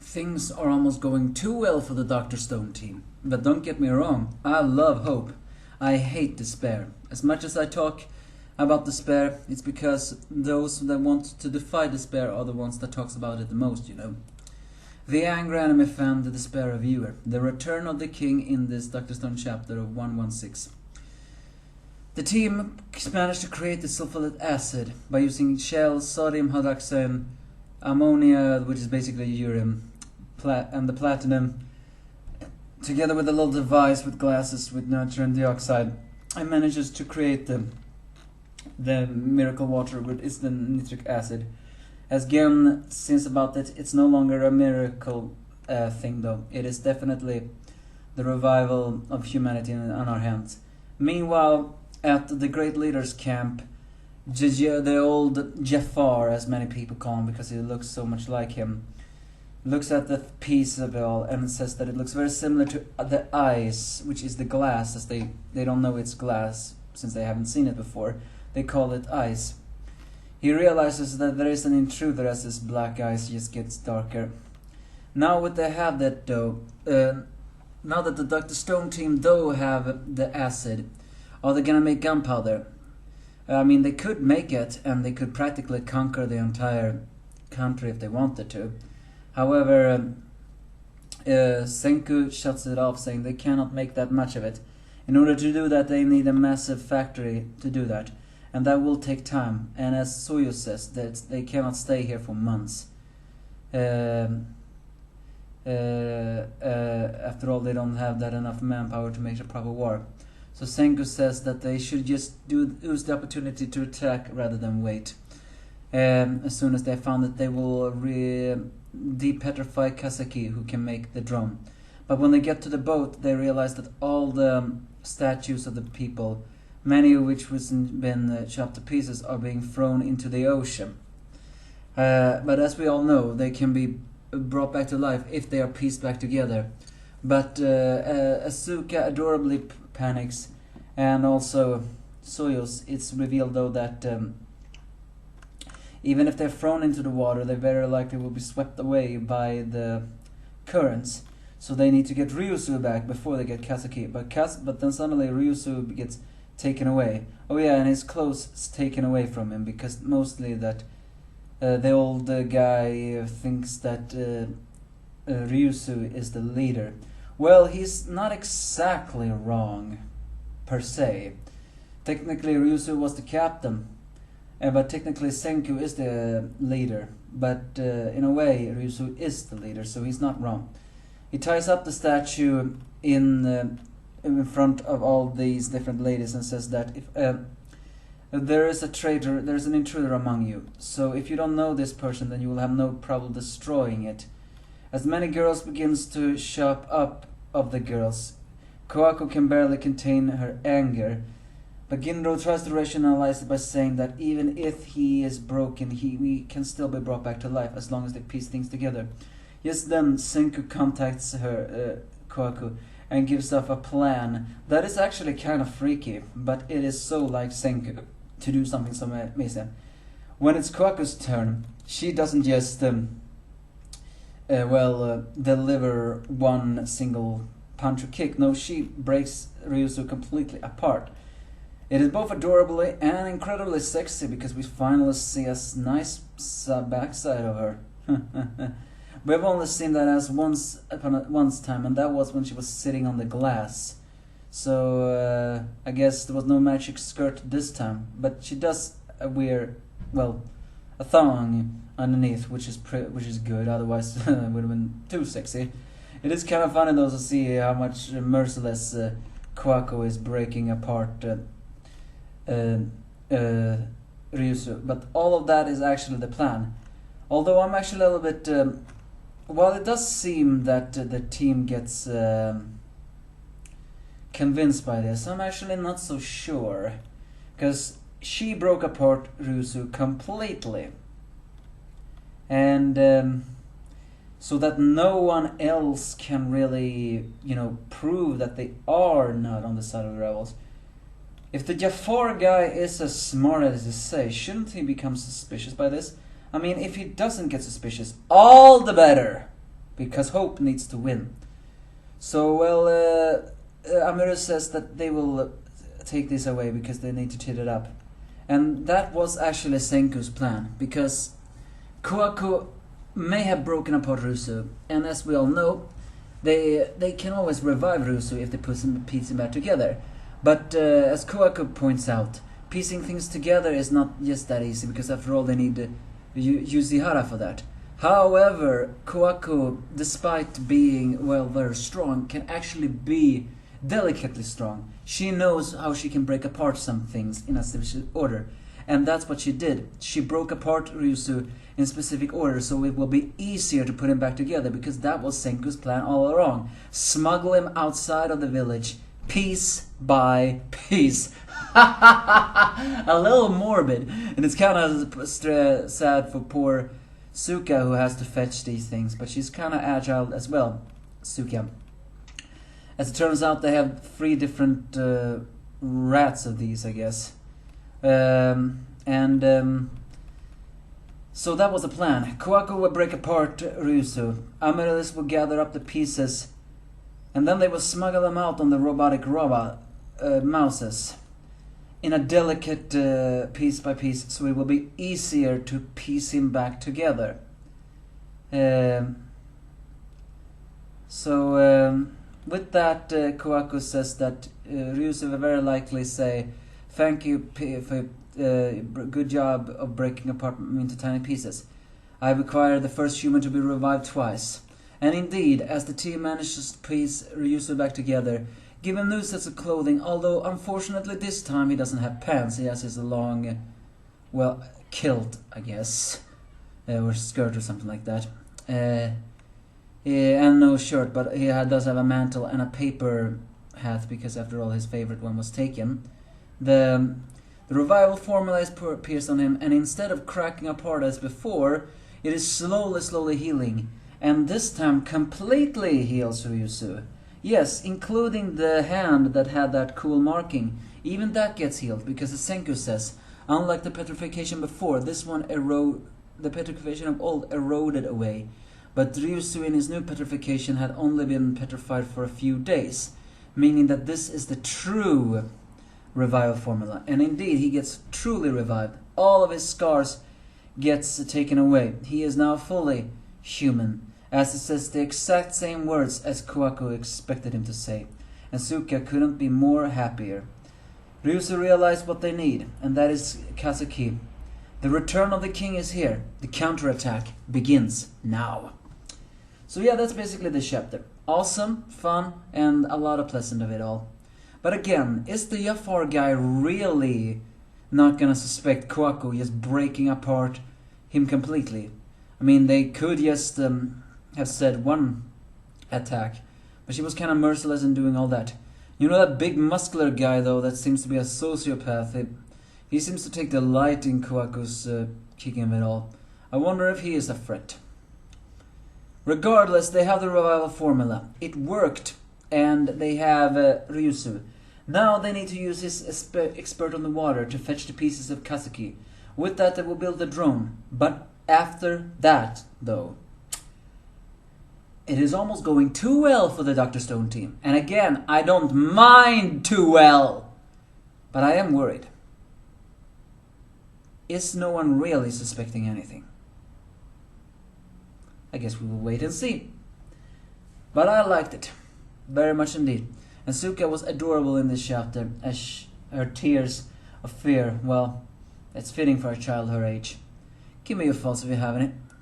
Things are almost going too well for the Dr. Stone team. But don't get me wrong, I love hope. I hate despair. As much as I talk about despair, it's because those that want to defy despair are the ones that talks about it the most, you know. The angry anime fan, the despair viewer. The return of the king in this Dr. Stone chapter of 116. The team managed to create the sulfuric acid by using shells, sodium hydroxide, ammonia, which is basically urine, and the platinum, together with a little device with glasses with nitrogen dioxide, and manages to create the miracle water, which is the nitric acid. As Gen since about it, it's no longer a miracle thing though. It is definitely the revival of humanity on our hands. Meanwhile, at the Great Leaders Camp, the old Jafar, as many people call him because he looks so much like him, looks at the piece of it all and says that it looks very similar to the ice, which is the glass, as they don't know it's glass since they haven't seen it before. They call it ice. He realizes that there is an intruder as this black ice just gets darker. Now what they have that though, now that the Dr. Stone team though have the acid, are they gonna make gunpowder? I mean, they could make it, and they could practically conquer the entire country if they wanted to. However, Senku shuts it off, saying they cannot make that much of it. In order to do that, they need a massive factory to do that, and that will take time. And as Soyo says, that they cannot stay here for months. After all, they don't have that enough manpower to make a proper war. So Senku says that they should just use the opportunity to attack rather than wait. As soon as they found that they will depetrify Kasaki, who can make the drum. But when they get to the boat, they realize that all the statues of the people, many of which was been chopped to pieces, are being thrown into the ocean. But as we all know, they can be brought back to life if they are pieced back together. But Asuka adorably panics, and also Soyos. It's revealed though that even if they're thrown into the water, they very likely will be swept away by the currents. So they need to get Ryusu back before they get Kasaki. But then suddenly Ryusu gets taken away. Oh yeah, and his clothes is taken away from him, because mostly that the old guy thinks that Ryusu is the leader. Well, he's not exactly wrong, per se. Technically, Ryusu was the captain, but technically Senku is the leader. But in a way, Ryusu is the leader, so he's not wrong. He ties up the statue in front of all these different ladies and says that if there is a traitor, there is an intruder among you. So if you don't know this person, then you will have no problem destroying it. As many girls begins to shove up of the girls, Koako can barely contain her anger, but Ginro tries to rationalize it by saying that even if he is broken, we can still be brought back to life as long as they piece things together. Just then, Senku contacts her, Koako, and gives off a plan that is actually kind of freaky, but it is so like Senku to do something so amazing. When it's Koaku's turn, she doesn't just deliver one single punch or kick. No, she breaks Ryusu completely apart. It is both adorably and incredibly sexy, because we finally see a nice backside of her. We've only seen that as once time, and that was when she was sitting on the glass. So I guess there was no magic skirt this time, but she does wear, well, a thong underneath, which is good. Otherwise, it would have been too sexy. It is kind of funny though to see how much merciless Koako is breaking apart Ryusu. But all of that is actually the plan. Although I'm actually a little bit, while it does seem that the team gets convinced by this, I'm actually not so sure, because she broke apart Ryusu completely. And so that no one else can really, prove that they are not on the side of the rebels. If the Jafar guy is as smart as they say, shouldn't he become suspicious by this? I mean, if he doesn't get suspicious, all the better. because hope needs to win. So, well, Amuro says that they will take this away because they need to cheat it up. And that was actually Senku's plan, because Kohaku may have broken apart Rusu, and as we all know, they can always revive Rusu if they piece him back together. But as Kohaku points out, piecing things together is not just that easy, because after all they need Yuzihara for that. However, Kohaku, despite being, well, very strong, can actually be delicately strong. She knows how she can break apart some things in a specific order. And that's what she did. She broke apart Ryusu in specific order, so it will be easier to put him back together, because that was Senku's plan all along. Smuggle him outside of the village, piece by piece. A little morbid, and it's kind of sad for poor Suka, who has to fetch these things, but she's kind of agile as well, Suka. As it turns out, they have 3 different rats of these, I guess. So that was the plan. Kohaku would break apart Ryusu. Amaryllis would gather up the pieces, and then they would smuggle them out on the robotic mouses in a delicate piece by piece, so it will be easier to piece him back together. With that, Kohaku says that Ryusu will very likely say, "Thank you for good job of breaking apart me into tiny pieces. I require the first human to be revived twice." And indeed, as the team manages to piece Ryusu back together, give him new sets of clothing, although unfortunately this time he doesn't have pants. He has his long, well, kilt, I guess, or skirt or something like that. And no shirt, but he does have a mantle and a paper hat, because after all his favorite one was taken. The revival formula is pierced on him, and instead of cracking apart as before, it is slowly healing, and this time completely heals Ryusu. Yes, including the hand that had that cool marking. Even that gets healed, because as Senku says, unlike the petrification before, this one the petrification of old eroded away. But Ryusu in his new petrification had only been petrified for a few days, meaning that this is the true revival formula. And indeed, he gets truly revived. All of his scars gets taken away. He is now fully human, as he says the exact same words as Kohaku expected him to say. And Suka couldn't be more happier. Ryusu realized what they need, and that is Kazuki. The return of the king is here. The counterattack begins now. So yeah, that's basically the chapter. Awesome, fun, and a lot of pleasant of it all. But again, is the Jafar guy really not gonna suspect Kohaku just breaking apart him completely? I mean, they could just have said one attack, but she was kind of merciless in doing all that. You know that big muscular guy, though, that seems to be a sociopath? He seems to take delight in Kohaku's kicking of it all. I wonder if he is a threat. Regardless, they have the revival formula. It worked, and they have Ryusu. Now they need to use his expert on the water to fetch the pieces of Kazuki. With that, they will build the drone. But after that, though, it is almost going too well for the Dr. Stone team. And again, I don't mind too well, but I am worried. Is no one really suspecting anything? I guess we will wait and see. But I liked it. Very much indeed. And Suka was adorable in this chapter, as her tears of fear, well, it's fitting for a child her age. Give me your thoughts if you have any.